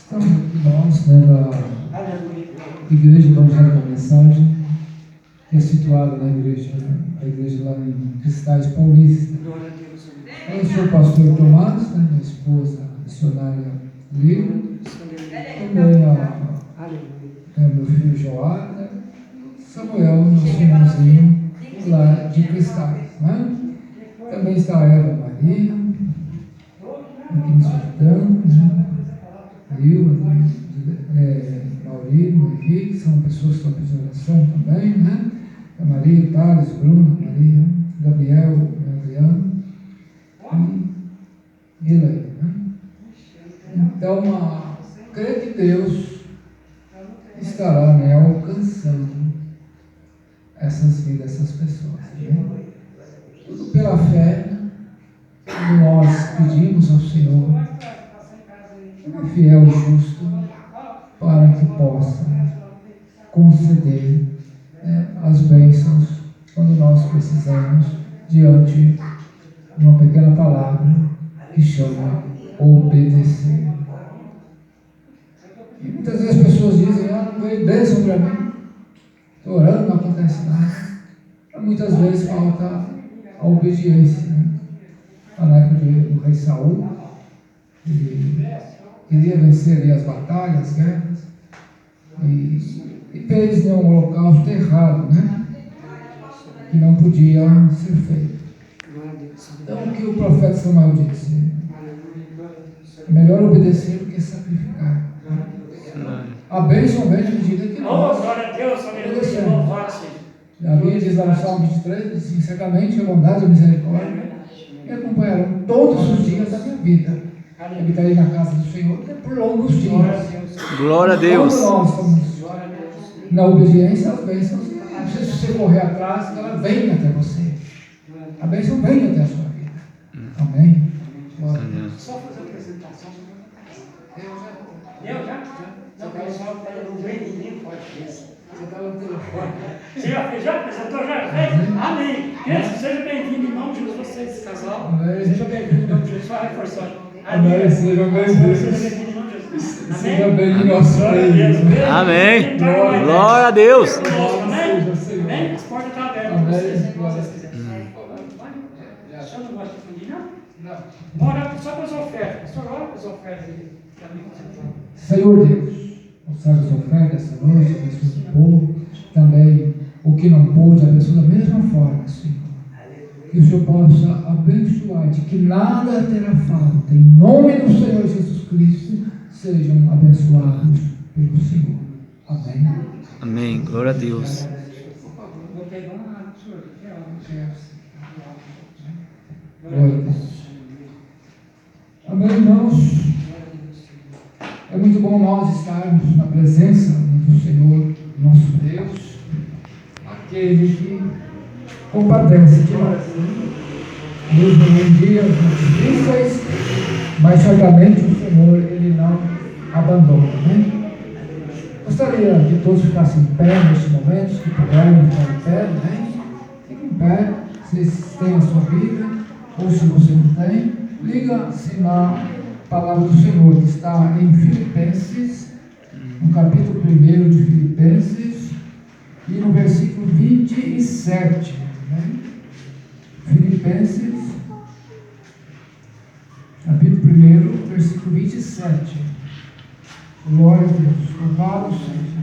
Estamos aqui nós, da Igreja Evangélica da Mensagem, que é situada na igreja, a igreja lá em Cristais Paulista. Eu sou o pastor Tomás, minha esposa, a missionária Lívia, também meu filho Joana, Samuel, nosso irmãozinho lá de Cristais. Né? Também está a Eva Maria, aqui nos escutando, né? Maurílio, Henrique, são pessoas que estão pedindo oração também, né? A Maria, Thales, Bruno, Maria, Gabriel, Adriano e Elaine, né? Então, creio que Deus estará, né, alcançando essas vidas, essas pessoas, né? Tudo pela fé, quando nós pedimos ao Senhor, fiel e justo, para que possa conceder, né, as bênçãos quando nós precisamos, diante de uma pequena palavra que chama obedecer. E muitas vezes as pessoas dizem: não veio bênção para mim, estou orando, não acontece nada. Muitas vezes falta a obediência, né? Na época do rei Saul, ele queria vencer ali as batalhas, as guerras, e fez, né, um holocausto errado, né? Que não podia ser feito. Então, o que o profeta Samuel disse? Melhor obedecer do que sacrificar. A bênção vem à medida que nós obedecemos. Davi diz lá no Salmo 23, assim: certamente a bondade e a misericórdia me acompanharão todos os dias da minha vida. Habitarei na casa do Senhor por longos dias. Glória a Deus. Quando nós estamos na obediência, as bênçãos, não precisa você correr atrás, ela vem até você. A bênção vem até a sua vida. Amém? Só fazer a apresentação. Eu já? Não, pessoal, não vem ninguém pode ver. Você estava no telefone. Você já apresentou? Já fez? Amém. Criança, seja bem-vindo em nome de Jesus, vocês, esse casal. Amém. Seja bem-vindo em nome de Jesus. Só reforçando. Amém. Seja bem-vindo. Seja bem-vindo em nome de Jesus. Seja bem-vindo em nosso país. Amém. Glória a Deus. Amém. As portas estão abertas para vocês, se vocês quiserem. O senhor não gosta de fundir, não? Não. Ora só para as ofertas. O senhor ora para as ofertas aí. Senhor Deus, consagra as ofertas essa noite, abençoa o povo, também o que não pôde, abençoa da mesma forma, Senhor. Que o Senhor possa abençoar, de que nada terá falta, em nome do Senhor Jesus Cristo, sejam abençoados pelo Senhor. Amém. Amém. Glória a Deus. Glória a Deus. Amém, irmãos. É muito bom nós estarmos na presença do Senhor, nosso Deus, aquele que compadece de nós, mesmo em dias difíceis, mas certamente o Senhor, Ele não abandona, né? Gostaria que todos ficassem em pé neste momento, se puderem ficar em pé, né? Fiquem em pé, vocês têm a sua Bíblia, ou se você não tem, liga-se na palavra do Senhor, que está em Filipenses, no capítulo 1 de Filipenses, e no versículo 27. Né? Filipenses, capítulo 1, versículo 27. Glória a Deus, louvado seja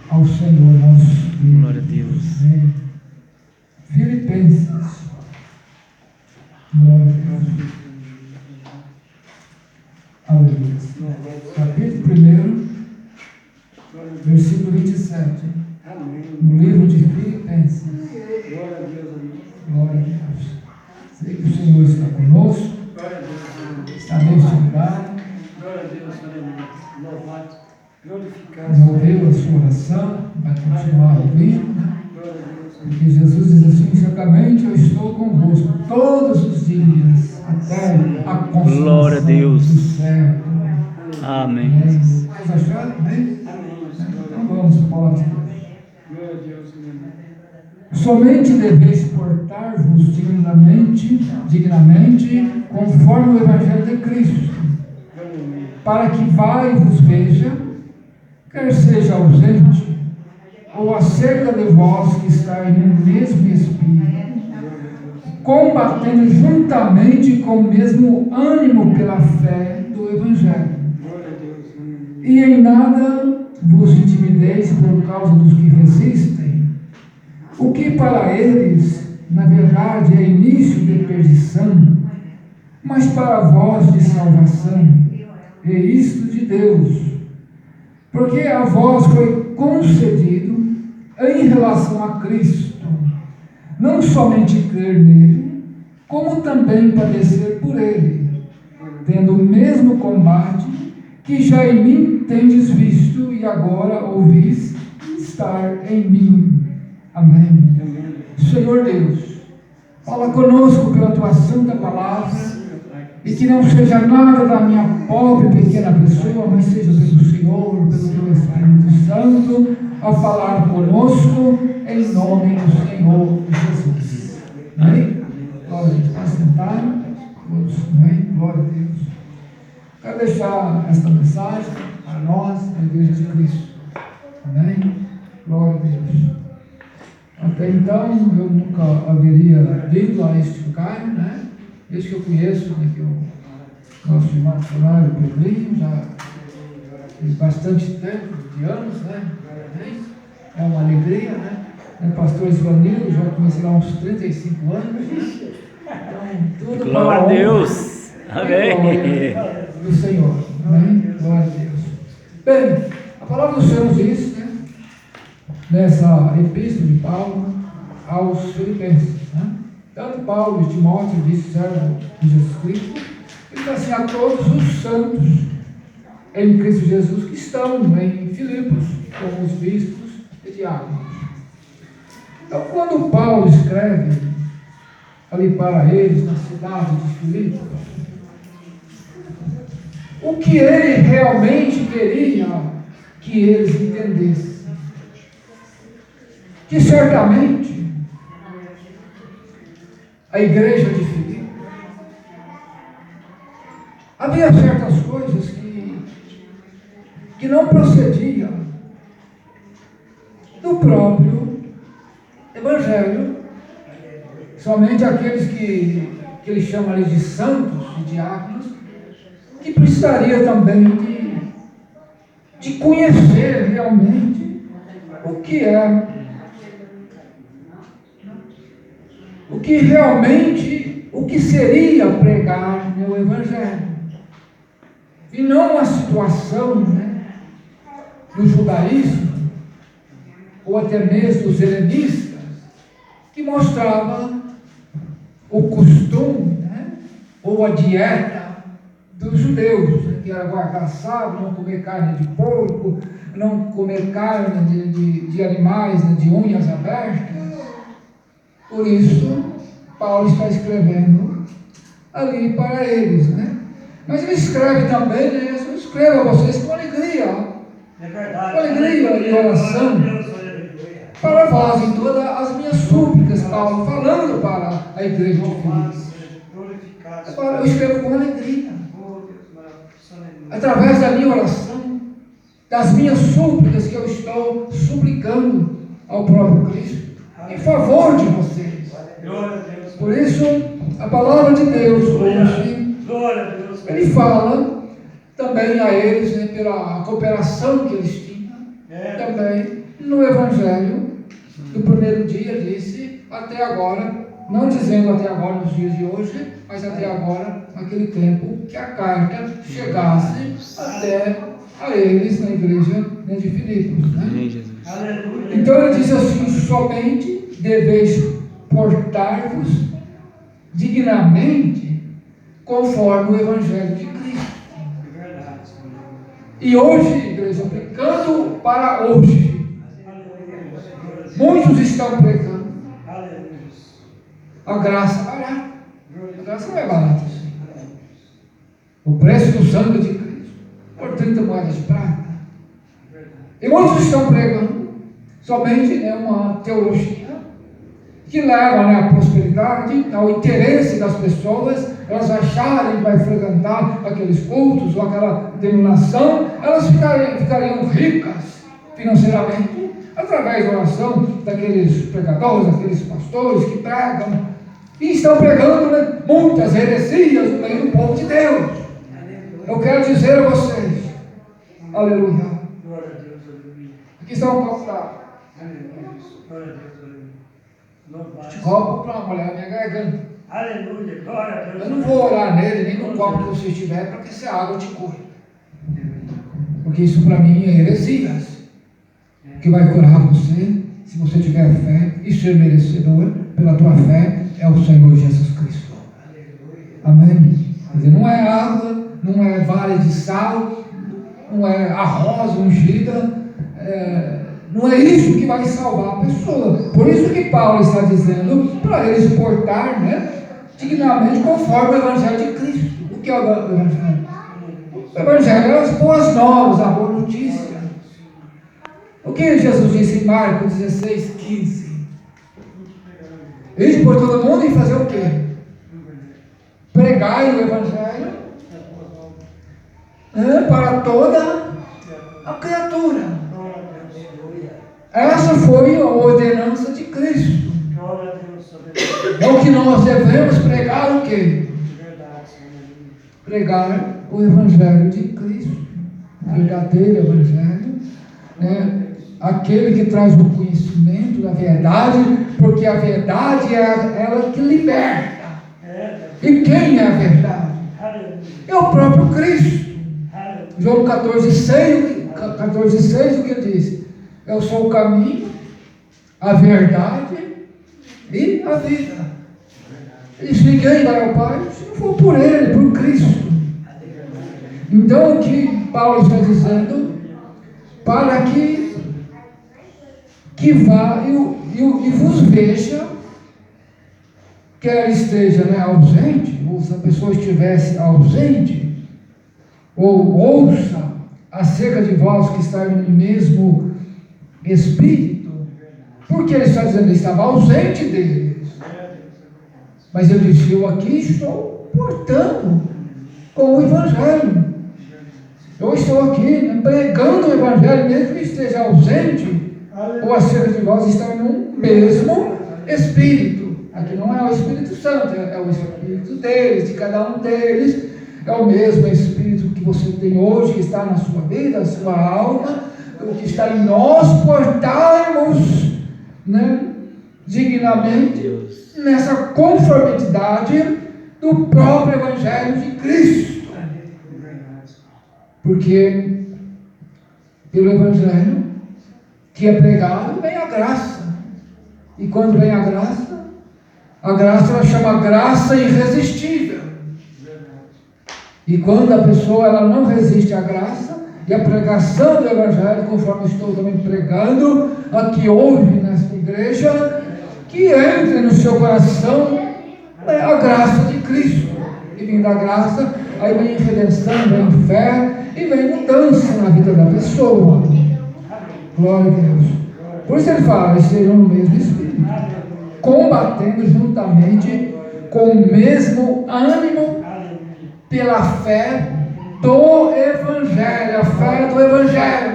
ao Senhor nosso Deus. Glória a Deus. Amém. Filipenses, glória a Deus. Aleluia. Capítulo 1, versículo 27. No livro de Filipenses. Glória a Deus, amém. Glória a Deus. Sei que o Senhor está conosco. Está neste lugar. Glória a Deus, aleluia. Louvado, glorificado. Não ouviu a sua oração, vai continuar ouvindo, né? Porque Jesus diz assim: certamente eu estou convosco todos os dias, até a consumação Glória a Deus. do século. Amém. Vocês acharam? Amém? Então vamos para a palavra de Deus. Glória a Deus, amém. Somente deveis portar-vos dignamente, conforme o Evangelho de Cristo, para que vai e vos veja, quer seja ausente, ou acerca de vós que estáis no mesmo Espírito, combatendo juntamente com o mesmo ânimo pela fé do Evangelho. E em nada vos intimideis por causa dos que resistem, o que para eles, na verdade, é início de perdição, mas para vós de salvação, é isto de Deus, porque a vós foi concedido, em relação a Cristo, não somente crer nele, como também padecer por ele, tendo o mesmo combate que já em mim tendes visto e agora ouvis estar em mim. Amém. Senhor Deus, fala conosco pela tua santa palavra, e que não seja nada da minha pobre pequena pessoa, mas seja pelo Senhor, pelo teu Espírito Santo, a falar conosco, em nome do Senhor Jesus. Amém? Glória a Deus. Pode sentar. Amém? Glória a Deus. Quero deixar esta mensagem para nós, na Igreja de Cristo. Amém? Glória a Deus. Até então, eu nunca haveria ido a este lugar, né? Desde que eu conheço, né, que o nosso irmão missionário Pedrinho, já tem bastante tempo, de anos, né? É uma alegria, né? O pastor Ivanildo já conheci há uns 35 anos. Então, tudo Glória a Deus. Amém. Do Senhor. Amém? Glória a Deus. Bem, a palavra do Senhor diz, né? Nessa epístola de Paulo aos Filipenses, né? Tanto Paulo e Timóteo, disse servo de Jesus Cristo, ele diz assim: a todos os santos em Cristo Jesus que estão em Filipos, como os bispos e diáconos. Então, quando Paulo escreve ali para eles, na cidade de Filipos, o que ele realmente queria que eles entendessem? Que certamente a igreja de Filipos havia certas coisas que não procediam do próprio Evangelho. Somente aqueles que ele chama ali de santos, de diáconos, que precisaria também de conhecer realmente o que é, o que realmente, o que seria pregar no Evangelho. E não a situação, né, do judaísmo, ou até mesmo dos helenistas, que mostrava o costume, né, ou a dieta dos judeus, né, que era guardar sábado, não comer carne de porco, não comer carne de animais, né, de unhas abertas. Por isso, Paulo está escrevendo ali para eles, né? Mas ele escreve também, né? Eu escrevo a vocês com alegria, É verdade. com alegria e oração, para vós em todas as minhas súplicas, Paulo, falando para a igreja de Filipos. Agora, eu escrevo com alegria, através da minha oração, das minhas súplicas que eu estou suplicando ao próprio Cristo, em favor de vocês. Por isso, a palavra de Deus hoje, ele fala também a eles, né, pela cooperação que eles tinham, também no Evangelho, do primeiro dia, disse, até agora, não dizendo até agora nos dias de hoje, mas até agora, naquele tempo, que a carta chegasse até a eles na igreja, né, de Filipos. Né? Então ele diz assim: somente deveis portar-vos dignamente conforme o Evangelho de Cristo. E hoje, igreja, aplicando para hoje, muitos estão pregando a graça barata. A graça não é barata, assim. O preço do sangue de Cristo por 30 moedas de prata. E muitos estão pregando somente, né, uma teologia que leva, né, à prosperidade, ao interesse das pessoas, elas acharem que vai frequentar aqueles cultos ou aquela denominação, elas ficariam ricas financeiramente, através da oração daqueles pregadores, daqueles pastores que pregam, e estão pregando, né, muitas heresias no meio do povo de Deus. Eu quero dizer a vocês, aleluia, aqui está um copo d'água. Este copo para molhar a minha garganta. Aleluia, glória a Deus. Eu não vou orar nele, nem no copo que você estiver, para que essa água te cure. Porque isso para mim é heresias. Que vai curar você, se você tiver fé e ser merecedor pela tua fé, é o Senhor Jesus Cristo. Amém? Quer dizer, não é água, não é vale de sal, não é a rosa ungida, não é isso que vai salvar a pessoa. Por isso que Paulo está dizendo para eles portar, né, dignamente conforme o Evangelho de Cristo. O que é o Evangelho? O Evangelho é as boas novas, a boa notícia. O que Jesus disse em Marcos 16, 15? Ide por todo mundo e fazer o quê? Pregai o Evangelho para toda a criatura. Essa foi a ordenança de Cristo. É o que nós devemos pregar, o quê? Pregar o Evangelho de Cristo, o verdadeiro Evangelho, né? Aquele que traz o conhecimento da verdade, porque a verdade é ela que liberta. E quem é a verdade? É o próprio Cristo. João 14,6, o que ele diz? Eu sou o caminho, a verdade e a vida. Ele diz: ninguém vai ao Pai se não for por Ele, por Cristo. Então o que Paulo está dizendo, para que vá e vos veja, quer esteja, né, ausente, ou se a pessoa estivesse ausente, ou ouça acerca de vós que está no mesmo Espírito, porque ele está dizendo que estava ausente deles, mas ele disse: eu aqui estou portando com o Evangelho, eu estou aqui, né, pregando o Evangelho, mesmo que esteja ausente, ou acerca de vós está no mesmo Espírito. Aqui não é o Espírito Santo, é o Espírito deles, de cada um deles, é o mesmo Espírito que você tem hoje, que está na sua vida, na sua alma, o que está em nós portarmos, né, dignamente nessa conformidade do próprio Evangelho de Cristo. Porque pelo Evangelho que é pregado, vem a graça. E quando vem a graça ela chama graça irresistível. E quando a pessoa ela não resiste à graça e à pregação do Evangelho, conforme estou também pregando, aqui ouve nesta igreja, que entre no seu coração a graça de Cristo. E vindo da graça, aí vem redenção, vem fé e vem mudança na vida da pessoa. Glória a Deus. Por isso ele fala: estejam no mesmo Espírito, combatendo juntamente com o mesmo ânimo pela fé do Evangelho, a fé do Evangelho.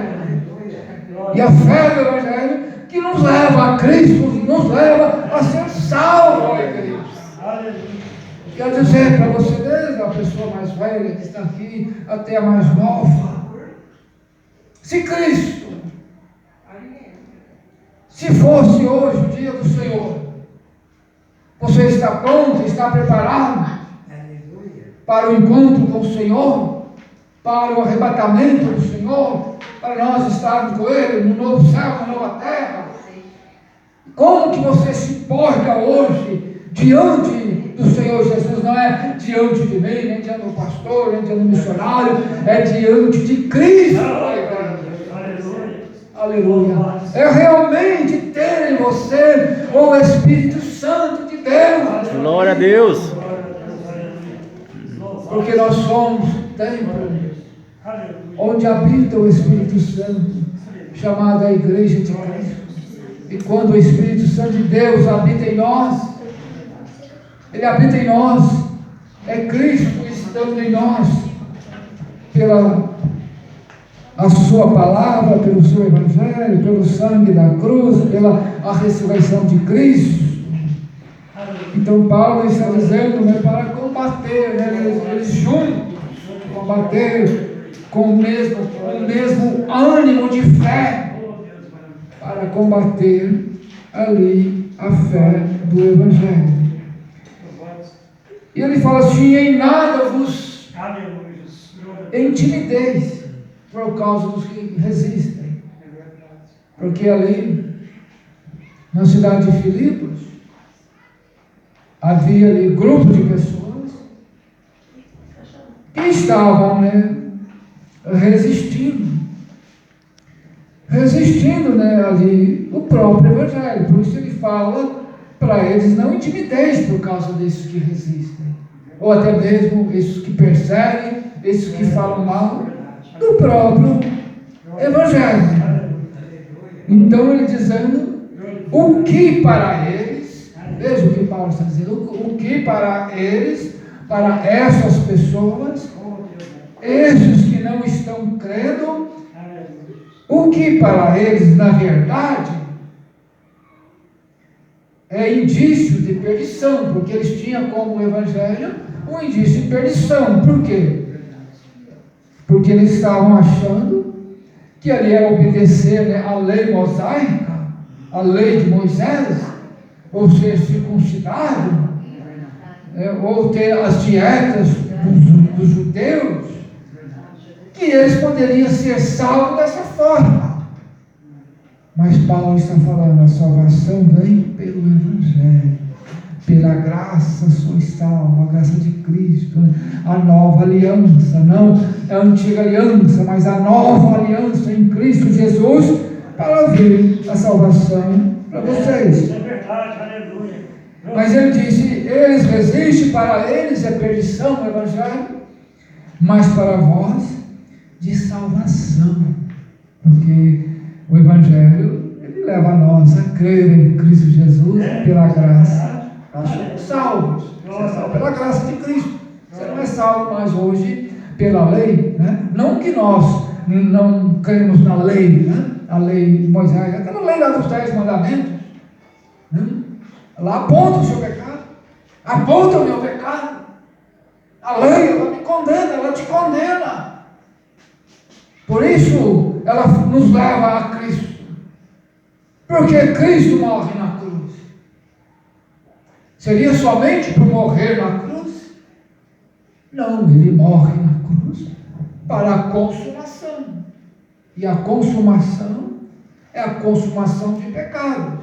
E a fé do Evangelho que nos leva a Cristo, nos leva a ser salvo, igreja. Quero dizer para você, desde a pessoa mais velha que está aqui até a mais nova, se Cristo, se fosse hoje o dia do Senhor, você está pronto, está preparado para o encontro com o Senhor, para o arrebatamento do Senhor, para nós estarmos com Ele no novo céu, na nova terra? Como que você se porta hoje diante do Senhor Jesus? Não é diante de mim, nem diante do pastor, nem diante do missionário, é diante de Cristo. Aleluia. É realmente ter em você o Espírito Santo de Deus. Glória a Deus. Porque nós somos o templo onde habita o Espírito Santo, chamado a Igreja de Cristo. E quando o Espírito Santo de Deus habita em nós, Ele habita em nós, é Cristo estando em nós, pela a sua palavra, pelo seu Evangelho, pelo sangue da cruz, pela a ressurreição de Cristo. Então Paulo está dizendo, né, para combater, né, eles juntos, combater com o mesmo ânimo de fé, para combater ali a fé do Evangelho. E ele fala assim, em nada vos intimideis por causa dos que resistem. Porque ali, na cidade de Filipos, havia ali grupo de pessoas que estavam, né, resistindo, né, ali o próprio Evangelho. Por isso ele fala para eles, não intimideis por causa desses que resistem, ou até mesmo esses que perseguem, esses que falam mal do próprio Evangelho. Então ele dizendo, o que para eles, veja o que Paulo está dizendo, o que para eles, para essas pessoas, esses que não estão crendo, o que para eles, na verdade, é indício de perdição, porque eles tinham como Evangelho um indício de perdição. Por quê? Porque eles estavam achando que ali era obedecer, né, a lei mosaica, a lei de Moisés, ou ser circuncidado, ou ter as dietas dos judeus, que eles poderiam ser salvos dessa forma. Mas Paulo está falando, a salvação vem pelo Evangelho, pela graça sois salvos, a graça de Cristo, a nova aliança, não a antiga aliança, mas a nova aliança em Cristo Jesus, para vir a salvação para vocês. É verdade, aleluia. Mas ele disse, eles resistem, para eles é perdição o Evangelho, mas para vós de salvação, porque o Evangelho, ele leva a nós a crer em Cristo Jesus, pela graça, nós somos salvos. Você é salvo pela graça de Cristo. Você não é salvo mais hoje pela lei, né? Não que nós não cremos na lei, né? A lei de Moisés, aquela lei lá dos 10 mandamentos, né? Ela aponta o seu pecado, aponta o meu pecado. A lei, ela me condena, ela te condena. Por isso, ela nos leva a Cristo. Porque Cristo morre na cruz. Seria somente por morrer na cruz? Não, ele morre na cruz para a consumação. E a consumação é a consumação de pecados,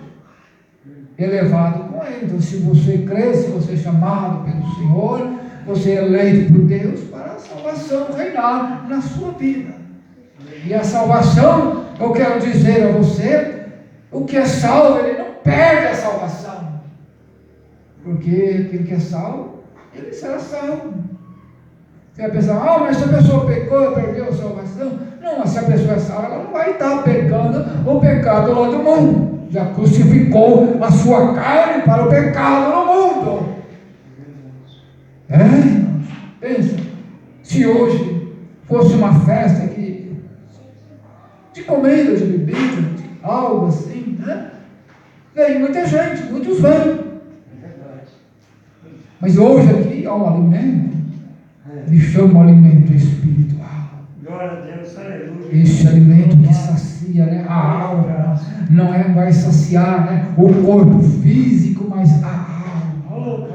elevado com ele. Então, se você crê, se você é chamado pelo Senhor, você é eleito por Deus para a salvação reinar na sua vida. E a salvação, eu quero dizer a você, o que é salvo, ele não perde a salvação. Porque aquele que é salvo, ele será salvo. Você vai pensar, mas se a pessoa pecou, perdeu a salvação. Não, mas se a pessoa é salva, ela não vai estar pecando o pecado lá do mundo. Já crucificou a sua carne para o pecado no mundo. Irmãos, pensa, se hoje fosse uma festa aqui, de comida, de bebida, de algo assim, né? Vem muita gente, muitos vêm. Mas hoje aqui há um alimento, ele chama o alimento espiritual. Glória a Deus, aleluia. Esse alimento que sacia, né, a alma, não vai saciar, né, o corpo físico, mas a alma.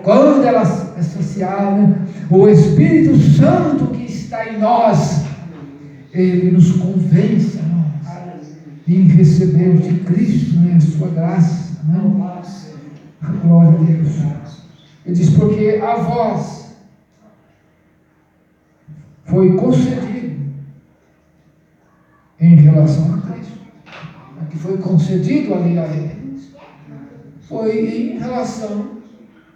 Quando ela é saciada, né, o Espírito Santo que está em nós, ele nos convence a nós em receber de Cristo, né, a sua graça, né? A glória a Deus. Ele diz, porque a vós foi concedido em relação a Cristo. O que foi concedido ali a eles foi em relação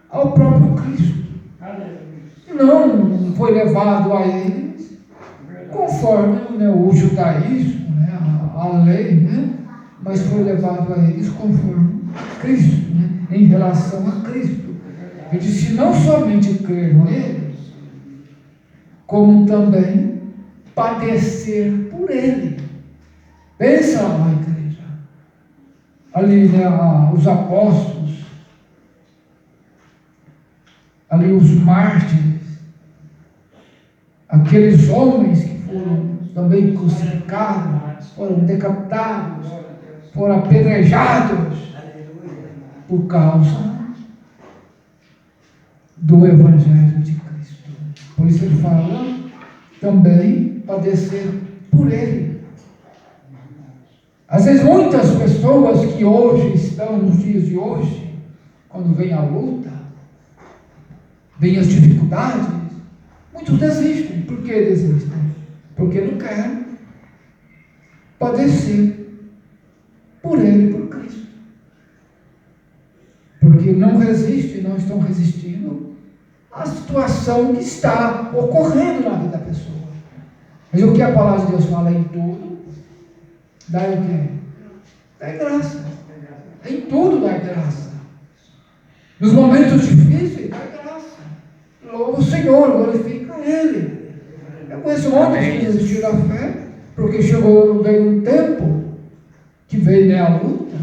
ao próprio Cristo. Não foi levado a eles conforme, né, o judaísmo, né, a lei, né, mas foi levado a eles conforme Cristo, né? Em relação a Cristo. Ele disse: não somente crer nele, como também padecer por ele. Pensa lá, igreja. Ali, né, os apóstolos, ali os mártires, aqueles homens que foram também crucificados, foram decapitados, foram apedrejados por causa do Evangelho de Cristo. Por isso ele fala também padecer por ele. Às vezes muitas pessoas que hoje estão nos dias de hoje, quando vem a luta, vem as dificuldades, muitos desistem. Por que desistem? Porque não querem padecer por ele, por Cristo. Porque não resistem, não estão resistindo à situação que está ocorrendo na vida da pessoa. Mas o que a palavra de Deus fala em tudo, dai o quê? Dai graça. Em tudo dai graça. Nos momentos difíceis, dai graça. Louva o Senhor, glorifica Ele. Eu conheço homens que desistiram da fé, porque veio um tempo que veio, né, a luta.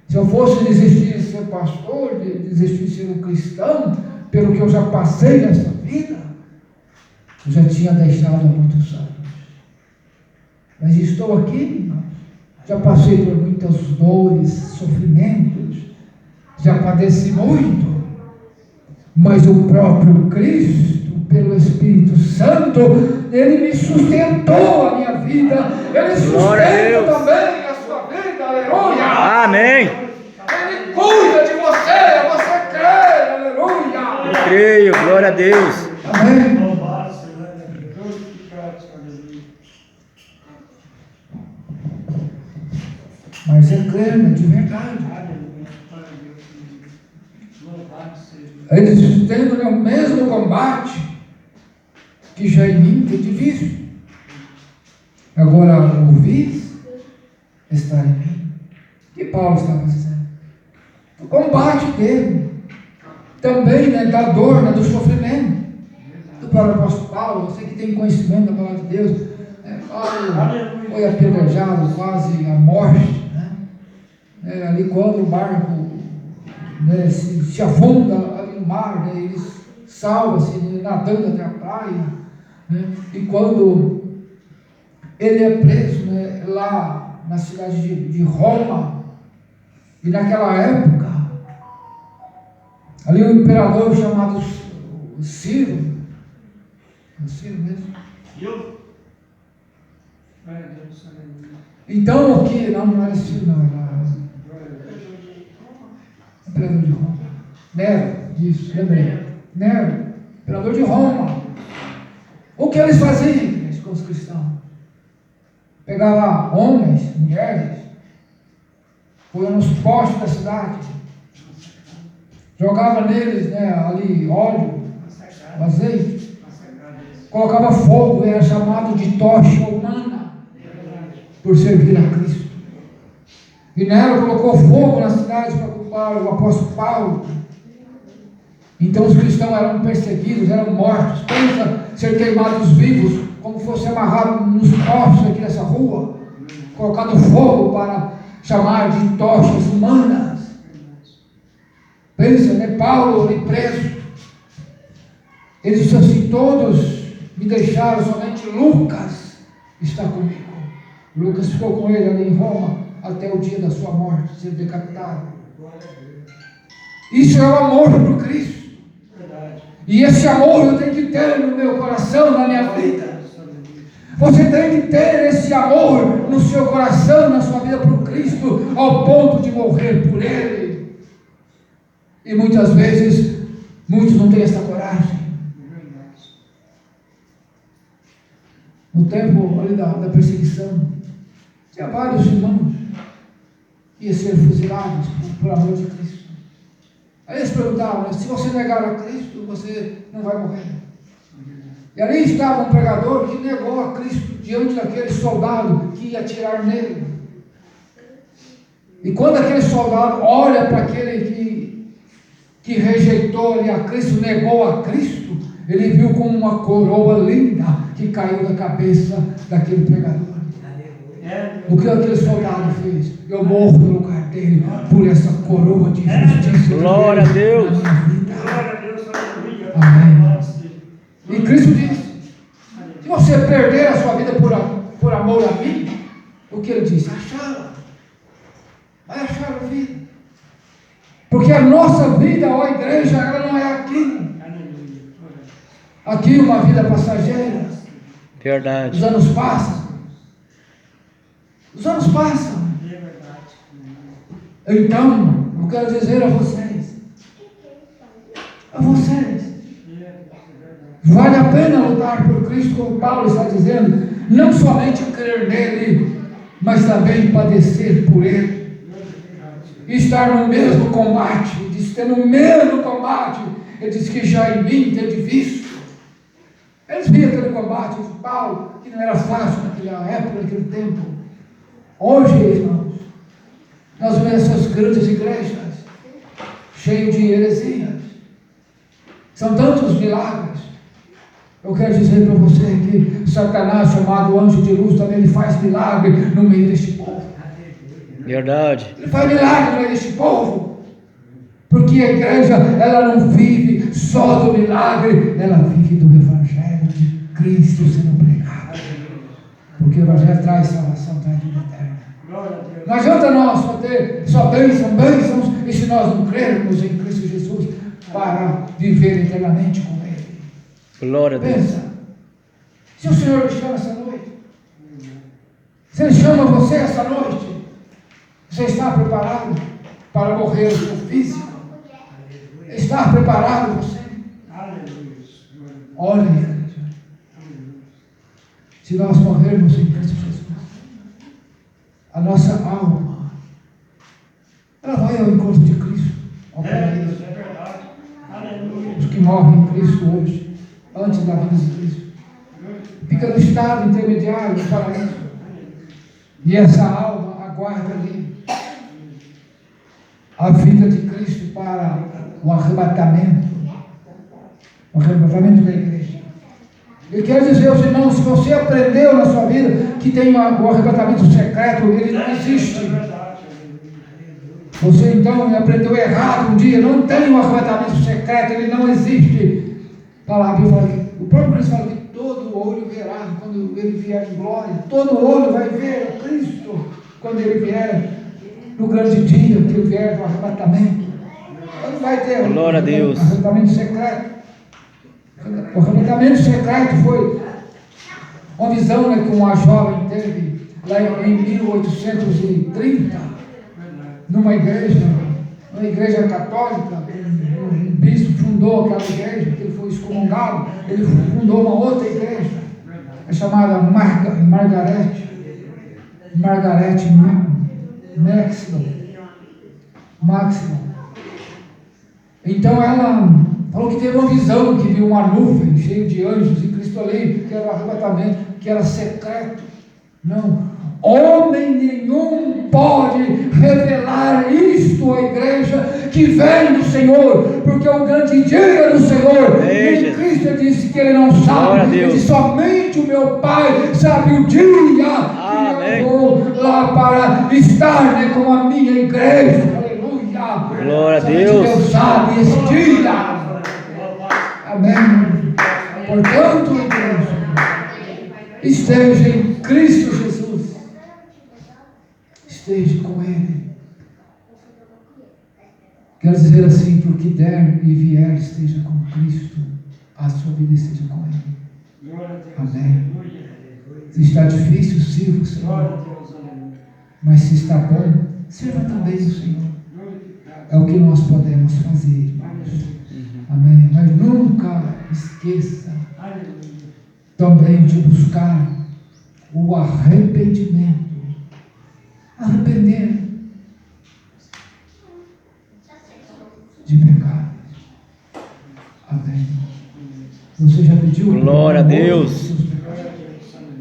Se eu fosse desistir de ser pastor, desistir de ser um cristão, pelo que eu já passei nessa vida, eu já tinha deixado há muitos anos. Mas estou aqui, irmãos. Já passei por muitas dores, sofrimentos, já padeci muito, mas o próprio Cristo, pelo Espírito Santo, Ele me sustentou a minha vida, Ele sustenta também a sua vida, aleluia! Amém! Ele cuida de você, você crê, aleluia! Eu creio, glória a Deus! Amém! Mas é crendo de verdade. Eles sustendo o mesmo combate que já em mim tem visto. Agora o vis está em mim. O que Paulo estava dizendo? O combate dele. Também, né, da dor, né, do sofrimento. Do próprio apóstolo Paulo, você que tem conhecimento da palavra de Deus, Paulo foi apedrejado quase à morte. Ali quando o barco, né, se afunda ali no mar, né, ele salva-se, né, nadando até a praia, né, e quando ele é preso, né, lá na cidade de Roma, e naquela época, ali um imperador chamado Ciro mesmo. Então o que? Não era Ciro, não, era imperador de Roma. Nero, isso, lembrei. Nero, imperador de Roma. O que eles faziam com os cristãos? Pegavam homens, mulheres, põe nos postes da cidade, jogava neles, né, ali óleo, azeite, colocava fogo, era chamado de tocha humana, por servir a Cristo. E Nero colocou fogo na cidade para culpar o apóstolo Paulo. Então os cristãos eram perseguidos, eram mortos. Pensa ser queimados vivos, como fosse amarrado nos postes aqui nessa rua, colocado fogo para chamar de tochas humanas. Pensa, né? Paulo ali preso. Ele disse assim: todos me deixaram, somente Lucas está comigo. Lucas ficou com ele ali em Roma até o dia da sua morte, ser decapitado. Isso é o amor por Cristo. E esse amor eu tenho que ter no meu coração, na minha vida. Você tem que ter esse amor no seu coração, na sua vida por Cristo, ao ponto de morrer por Ele. E muitas vezes, muitos não têm essa coragem. No tempo ali da perseguição, tinha vários irmãos que iam ser fuzilados por amor de Cristo. Aí eles perguntavam: se você negar a Cristo, você não vai morrer. E ali estava um pregador que negou a Cristo diante daquele soldado que ia atirar nele. E quando aquele soldado olha para aquele que rejeitou ali a Cristo, negou a Cristo, ele viu como uma coroa linda que caiu da cabeça daquele pregador. O que aquele soldado fez? Eu morro no lugar dele por essa coroa de justiça. Glória a Deus. Na minha vida. Glória a Deus, aleluia. Amém. E Cristo disse: se você perder a sua vida por amor a mim, o que ele disse? Acharam. Vai achar a vida. Porque a nossa vida, ó igreja, ela não é aqui. Aqui uma vida passageira. Verdade. Os anos passam. Os anos passam. Então, eu quero dizer a vocês, vale a pena lutar por Cristo, como Paulo está dizendo, não somente crer nele, mas também padecer por ele. Estar no mesmo combate, diz que no mesmo combate, ele diz que já em mim teve visto. Eles viam aquele combate de Paulo, que não era fácil naquela época, naquele tempo. Hoje, irmãos, nós vemos essas grandes igrejas, cheias de heresias. São tantos milagres. Eu quero dizer para você que Satanás, chamado anjo de luz, também ele faz milagre no meio deste povo. Verdade. Ele faz milagre no meio deste povo. Porque a igreja, ela não vive só do milagre, ela vive do Evangelho de Cristo sendo pregado. Porque o Evangelho traz salvação, traz vida eterna. Não adianta nós só ter só bênçãos, e se nós não crermos em Cristo Jesus para viver eternamente com Ele. Glória a Deus. Pensa, se o Senhor me chama essa noite, se Ele chama você essa noite, você está preparado para morrer o seu físico? Está preparado você? Olha, igreja, se nós morrermos em Cristo Jesus, a nossa alma, ela vai ao encontro de Cristo, ao paraíso. Os que morrem em Cristo hoje, antes da vida de Cristo, fica no estado intermediário do paraíso, e essa alma aguarda ali a vida de Cristo para o arrebatamento da igreja. Eu quero dizer aos irmãos, se você aprendeu na sua vida que tem o arrebatamento secreto, ele não existe. Você então aprendeu errado um dia, não tem o arrebatamento secreto, ele não existe. O próprio Cristo fala que todo olho verá quando ele vier em glória, todo olho vai ver Cristo quando ele vier no grande dia que ele vier do arrebatamento. Não vai ter glória a Deus. Arrebatamento secreto. O arrebatamento secreto foi uma visão que uma jovem teve lá em 1830, numa igreja católica. Um bispo fundou aquela igreja, que ele foi excomungado, ele fundou uma outra igreja, chamada Margaret Maximum. Então ela falou que teve uma visão, que viu uma nuvem cheia de anjos e Cristo ali, que era o arrebatamento, que era secreto. Não, homem nenhum pode revelar isto à igreja que vem do Senhor, porque o grande dia do Senhor, e Cristo disse que ele não sabe, ele disse, somente o meu Pai sabe o dia que eu vou lá para estar com a minha igreja. Glória a Deus. Deus sabe esse dia. Amém. Portanto, igreja, esteja em Cristo Jesus. Esteja com Ele. Quero dizer assim, porque der e vier, esteja com Cristo. A sua vida esteja com Ele. Amém. Se está difícil, sirva o Senhor. Mas se está bom, sirva também o Senhor. É o que nós podemos fazer, irmãos. Amém. Mas nunca esqueça também de buscar o arrependimento. Arrepender de pecados. Amém. Você já pediu? Glória a Deus.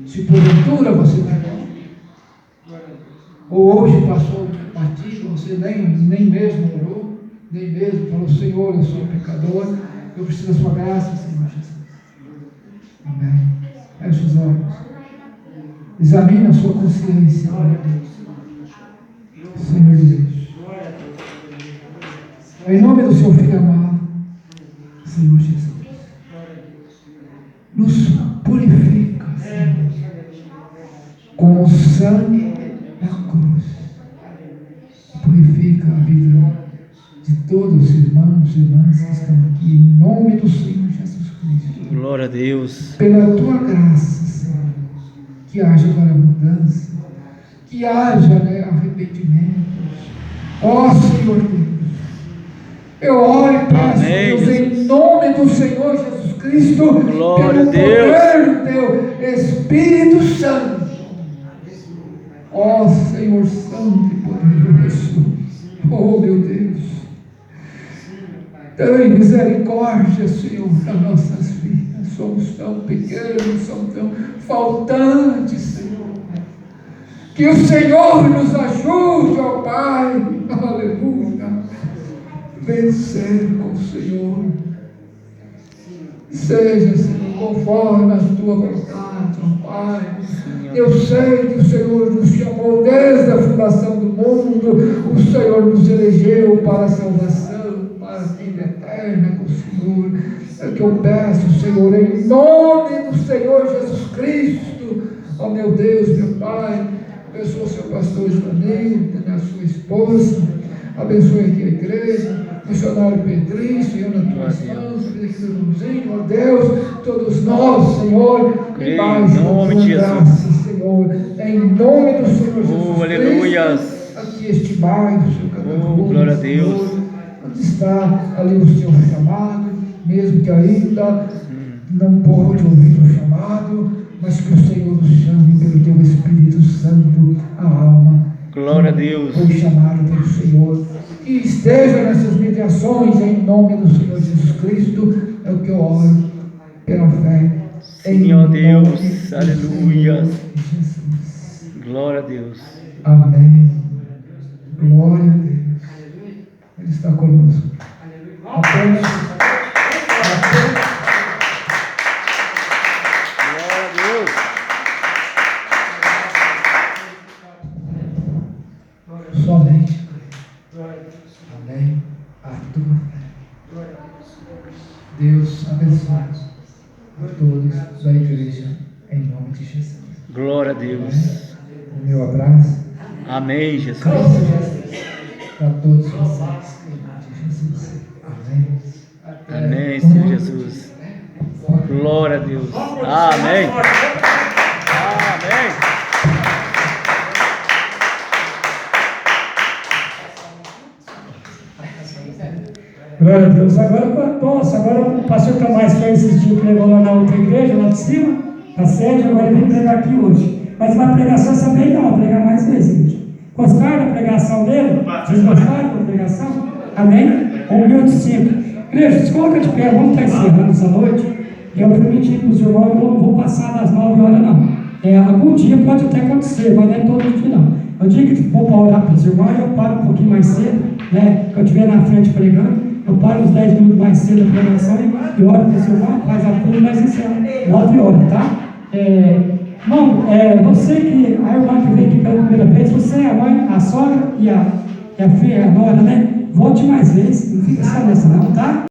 Se porventura você pecou, ou hoje passou batida, você nem mesmo orou, nem mesmo falou, Senhor, eu sou pecador, eu preciso da sua graça, Senhor Jesus. Amém. Feche os olhos. Examine a sua consciência, Senhor Deus. Em nome do seu Filho amado, Senhor Jesus, nos purifica, Senhor, com o sangue da cruz. Purifica a vida de todos os irmãos e irmãs que estão aqui, em nome do Senhor Jesus Cristo. Glória a Deus. Pela tua graça, Senhor, que haja agora mudança, que haja arrependimentos. Ó Senhor Deus, eu oro e peço, Amém, Deus, em nome do Senhor Jesus Cristo, Glória pelo a Deus. poder do teu Espírito Santo. Ó Senhor Santo e poderoso, oh meu Deus, tem misericórdia, Senhor, das nossas vidas. Somos tão pequenos, somos tão faltantes, Senhor. Que o Senhor nos ajude, ó Pai, aleluia, vencer com o Senhor. Seja, Senhor, conforme a tua vontade, ó Pai. Eu sei que o Senhor nos chamou desde a fundação do mundo, o Senhor nos elegeu para a salvação, para a vida eterna com o Senhor. É que eu peço, Senhor, em nome do Senhor Jesus Cristo, ó meu Deus, meu Pai, abençoa o seu pastor Ivanildo, a sua esposa, abençoe aqui a igreja, missionário Pedrício, eu nas tuas mãos, vida aqui do irmãozinho, ó Deus, todos nós, Senhor, Creio, embaixo em nome de Jesus. graças, Senhor, em nome do Senhor Jesus Aleluia. Cristo, aqui este bairro, Senhor, Canaã, Glória a Deus. Senhor, onde está ali o Senhor chamado, mesmo que ainda não pôde ouvir o chamado, mas que o Senhor nos chame pelo teu Espírito Santo, a alma. Glória a Deus. Foi chamado pelo Senhor, que esteja nessas mediações em nome do Senhor Jesus Cristo, é o que eu oro pela fé. Senhor Deus, do aleluia. Senhor Jesus. Glória a Deus. Amém. Glória a Deus. Ele está conosco. Apenas. Glória a Deus. Somente. Amém. A tua fé. Deus abençoe a todos da igreja, em nome de Jesus. Glória a Deus. O meu abraço Amém, Jesus. para todos vocês, em nome de Jesus. Amém. Amém, Senhor Jesus. Glória a Deus. Amém. Amém. Glória a Deus. Agora o pastor Tomás fez esses dias que levou lá na outra igreja, lá de cima, na sede, agora ele vem pregar aqui hoje. Mas uma pregação também não, pregar mais vezes. Gostaram da pregação dele? Vocês gostaram da pregação? Amém? 1 minuto e 5. Igreja, se coloca de pé, vamos estar encerrando essa noite. Eu prometi para os irmãos que eu não vou passar das 9 horas, não. Algum dia pode até acontecer, mas não é todo dia, não. Eu digo que vou para orar para os irmãos, eu paro um pouquinho mais cedo, né? Que eu estiver na frente pregando. Eu paro uns 10 minutos mais cedo a pregação e oro para o seu irmão, faz a cura, mas encerra 9 horas, tá? Irmão, você que, a irmã que veio aqui pela primeira vez, você é a mãe, a sogra e a filha, a nora, né? Volte mais vezes, não fica só nessa não, tá?